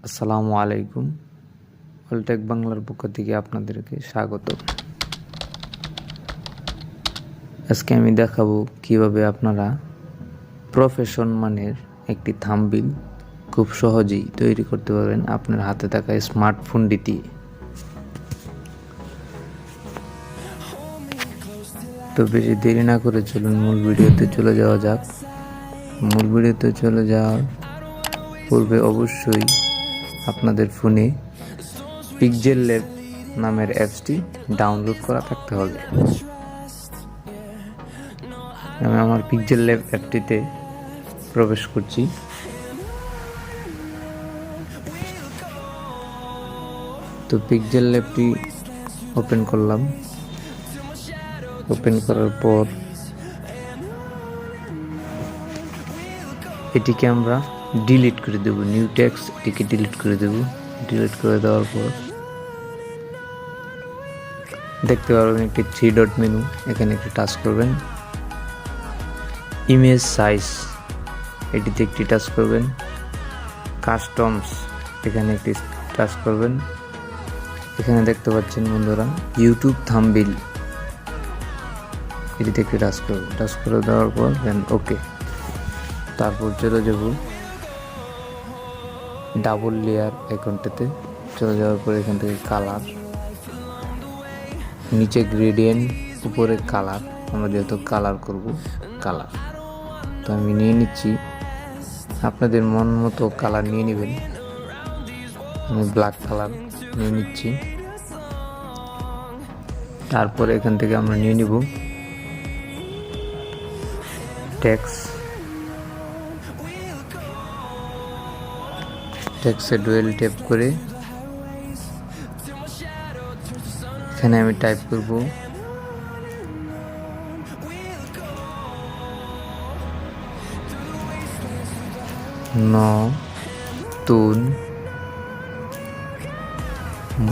আসসালামু আলাইকুম। অলটেক বাংলার পক্ষ থেকে আপনাদেরকে স্বাগত। আজকে আমি দেখাবো কিভাবে আপনারা প্রফেশন মানের একটি থাম্বনেইল খুব সহজেই তৈরি করতে পারবেন আপনার হাতে থাকা স্মার্টফোনটি দিয়ে। তো বেশি দেরি না করে চলুন মূল ভিডিওতে চলে যাওয়া যাক। মূল ভিডিওতে চলে যাওয়ার পূর্বে অবশ্যই আপনাদের ফোনে পিক্সেল ল্যাব নামের অ্যাপসটি ডাউনলোড করা থাকতে হবে। আমি আমার পিক্সেল ল্যাব অ্যাপটিতে প্রবেশ করছি। তো পিক্সেল ল্যাবটি ওপেন করলাম। ওপেন করার পর এটিকে আমরা ডিলিট করে দেব। নিউ টেক্সট এটিকে ডিলিট করে দেব। ডিলিট করে দেওয়ার পর দেখতে পারবেন একটি 3 ডট মেনু, এখানে একটি টাচ করবেন। ইমেজ সাইজ এটিতে একটি টাচ করবেন। কাস্টমস এখানে একটি টাচ করবেন। এখানে দেখতে পাচ্ছেন বন্ধুরা ইউটিউব থাম্বনেইল এটিতে একটি টাচ করবেন। টাচ করে দেওয়ার পর দেন ওকে। তারপর চলে যাব ডাবল লেয়ার অ্যাকাউন্টটাতে। চলে যাওয়ার পর এখান থেকে কালার, নিচে গ্রেডিয়েন্ট, উপরে কালার। আমরা যেহেতু কালার করব কালার, তো আমি নিয়ে নিচ্ছি। আপনাদের মন মতো কালার নিয়ে নেবেন। আমি ব্ল্যাক কালার নিয়ে নিচ্ছি। তারপর এখান থেকে আমরা নিয়ে নিব টেক্সটে ডুয়েল ট্যাপ করে এখানে আমি টাইপ করব নতুন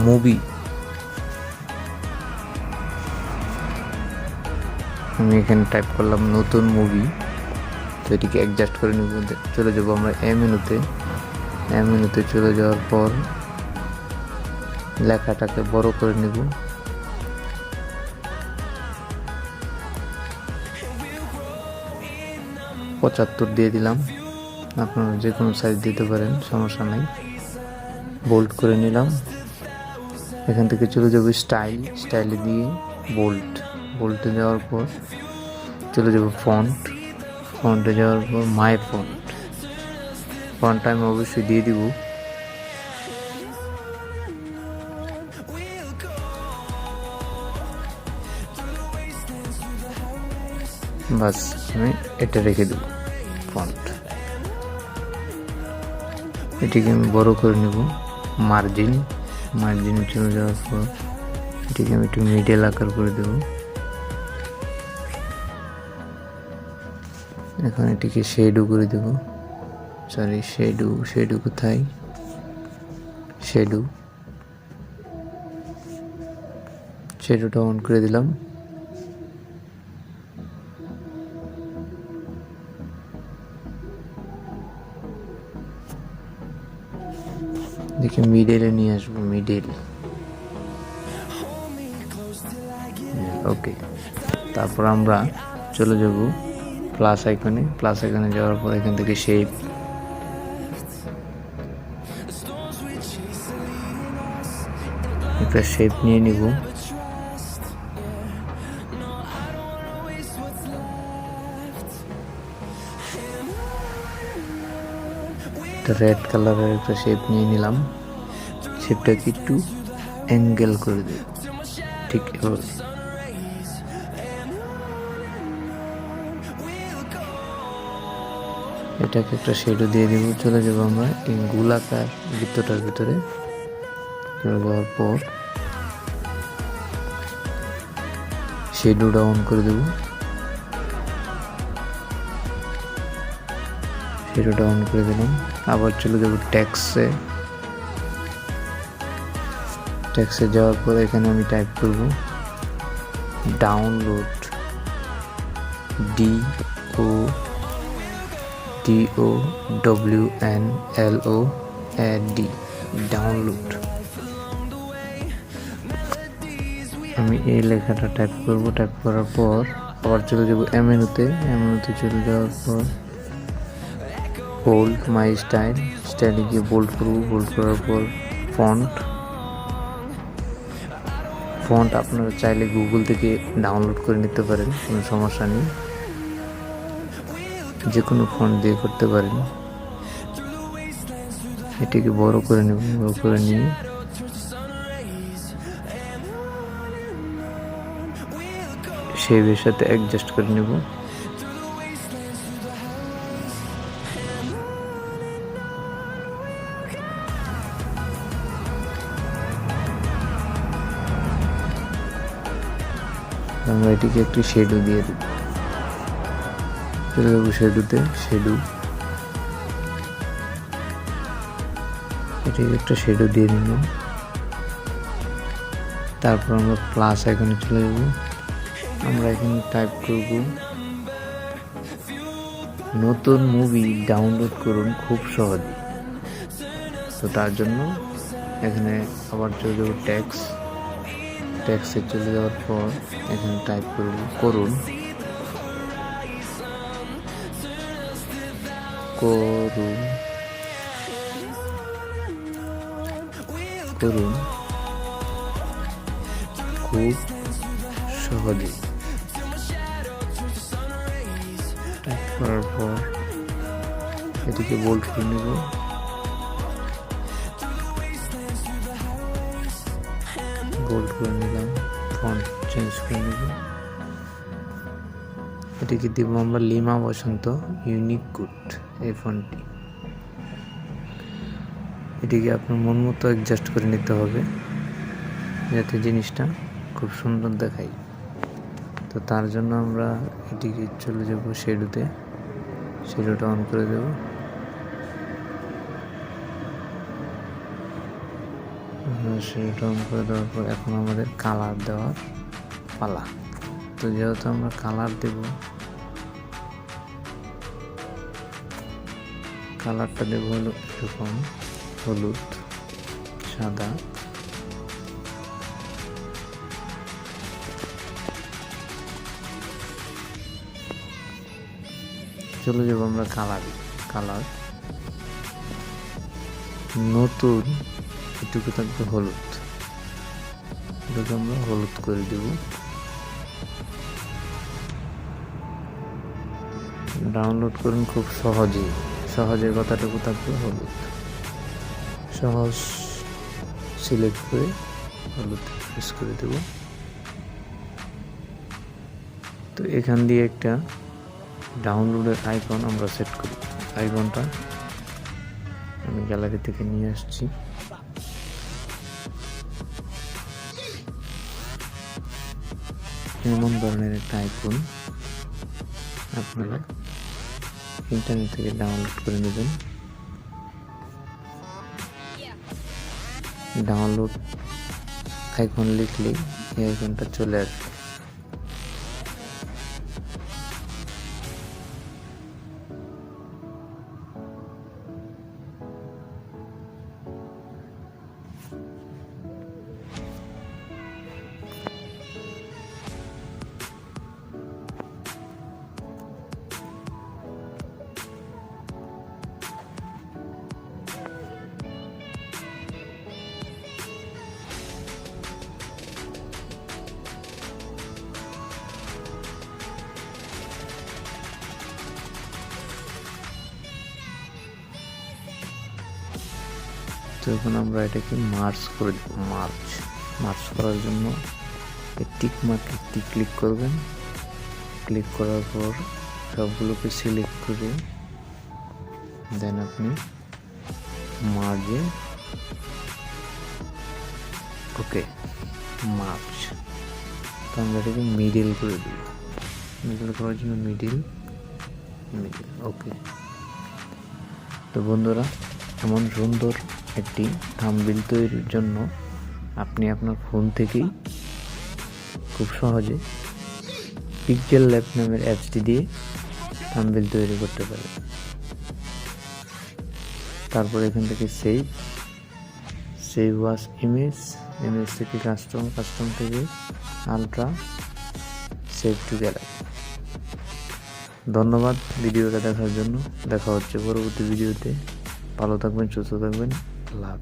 মুভি। আমি এখানে টাইপ করলাম নতুন মুভি। তো এটিকে অ্যাডজাস্ট করে নিব। চলে যাব আমরা এ মেনুতে চলে যাওয়ার পর লেখাটাকে বড় করে নিব। পঁচাত্তর দিয়ে দিলাম। আপনারা যে কোনো সাইজ দিতে পারেন, সমস্যা নাই। বোল্ড করে নিলাম। এখান থেকে চলে যাব স্টাইলে দিয়ে বোল্টে যাওয়ার পর চলে যাব ফন্টে যাওয়ার পর মাই ফন্ট আমি অবশ্যই দিয়ে দিব। বাস আমি এটা রেখে দেব ফন্ট। এটিকে আমি বড় করে নেব। মার্জিনে চলে যাওয়ার পর এটিকে আমি একটু মিডল আকার করে দেব। এখন এটিকে শেডও করে দেব। সরি, শেডো কোথায়? শেডোটা অন করে দিলাম। দেখি মিডলে নিয়ে আসবো। ওকে। তারপর আমরা চলে যাব প্লাস আইকনে যাওয়ার পর এখান থেকে শেপ, একটা শেপ নিয়ে নিব। রেড কালারের একটা শেপ নিয়ে নিলাম। শেপটাকে একটু অ্যাঙ্গেল করে দেব, ঠিক এভাবে। এটাকে একটা শেডও দিয়ে দিব। চলে যাব আমরা এই গোলাকার বৃত্তটার ভিতরে। চলে যাওয়ার পর শেডোটা অন করে দেব। শেডোটা অন করে দিলাম। আবার চলে যাব টেক্সটে যাওয়ার পর এখানে আমি টাইপ করব ডাউনলোড, DOWNLOAD ডাউনলোড। আমি এই লেখাটা টাইপ করব। টাইপ করার পর আবার চলে যাব মেনুতে চলে যাওয়ার পর বোল্ড মাই স্টাইলে গিয়ে বোল্ড করব। বোল্ড করার পর ফন্ট আপনারা চাইলে গুগল থেকে ডাউনলোড করে নিতে পারেন, কোনো সমস্যা নেই, যে কোনো ফন্ট দিয়ে করতে পারেন। এটিকে বড় করে নেব। বড় করে নিয়ে শেপের সাথে অ্যাডজাস্ট করে নেব। আমরা এটিকে একটি শেডো দিয়ে দেব। চলে যাবো শেডোতে। এটিকে একটা শেডো দিয়ে নিলাম। তারপর আমরা প্লাস আইকনে চলে যাব। আমরা এখানে টাইপ করব নতুন মুভি ডাউনলোড করুন খুব সহজে। তো তার জন্য এখানে আবার চলে যাব ট্যাক্সে চলে যাওয়ার পর এখানে টাইপ করুন খুব সহজে। টাইপ করার পর এটিকে বোল্ড করে নেব। বোল্ড করে নিলাম। ফন্ট চেঞ্জ করে নেব। এটিকে দিব আমরা লিমা বসন্ত ইউনিক গুড, এই ফন্টটি। এটিকে আপনার মন মতো অ্যাডজাস্ট করে নিতে হবে যাতে জিনিসটা খুব সুন্দর দেখায়। তো তার জন্য আমরা এটিকে চলে যাব শেডোটা অন করে দেব। শেডোটা অন করে দেওয়ার পর এখন আমাদের কালার দেওয়ার পালা। তো যেহেতু আমরা কালার দেব, কালারটা দেব হলো এরকম হলুদ, সাদা, চলে যাব আমরা কালার নতুন এটুকু থাকবে হলুদ, এটুকু আমরা হলুদ করে দেব। ডাউনলোড করুন খুব সহজে কথাটুকু থাকবে হলুদ। সহজ সিলেক্ট করে হলুদ প্রেস করে দেব। তো এখান দিয়ে একটা ডাউনলোডের আইকন আমরা সেট করি। আইকনটা আমি গ্যালারি থেকে নিয়ে আসছি। এমন ধরনের একটা আইকন আপনারা ইন্টারনেট থেকে ডাউনলোড করে নেবেন। ডাউনলোড আইকন লিখলে এই আইকনটা চলে আসবে। তো এখন আমরা এটাকে মার্জ করে দেব। মার্জ করার জন্য এই টিক মার্কে একটি ক্লিক করবেন। ক্লিক করার পর সবগুলোকে সিলেক্ট করে দেন আপনি মার্জে ওকে মার্জ। তো আমরা এটাকে মিডিল করে দেব। মিডিল করার জন্য মিডিল ওকে। তো বন্ধুরা, এমন সুন্দর একটি থাম্বনেইল তৈরির জন্য আপনি আপনার ফোন থেকেই খুব সহজে পিক্সেল ল্যাব নামের অ্যাপসটি দিয়ে থাম্বনেইল তৈরি করতে পারেন। তারপর এখান থেকে সেভ ওয়াস ইমেজ থেকে কাস্টম থেকে আলট্রা, সেভ টু গ্যালারি। ধন্যবাদ ভিডিওটা দেখার জন্য। দেখা হচ্ছে পরবর্তী ভিডিওতে। ভালো থাকবেন, সুস্থ থাকবেন। আল্লাহ হাফেজ।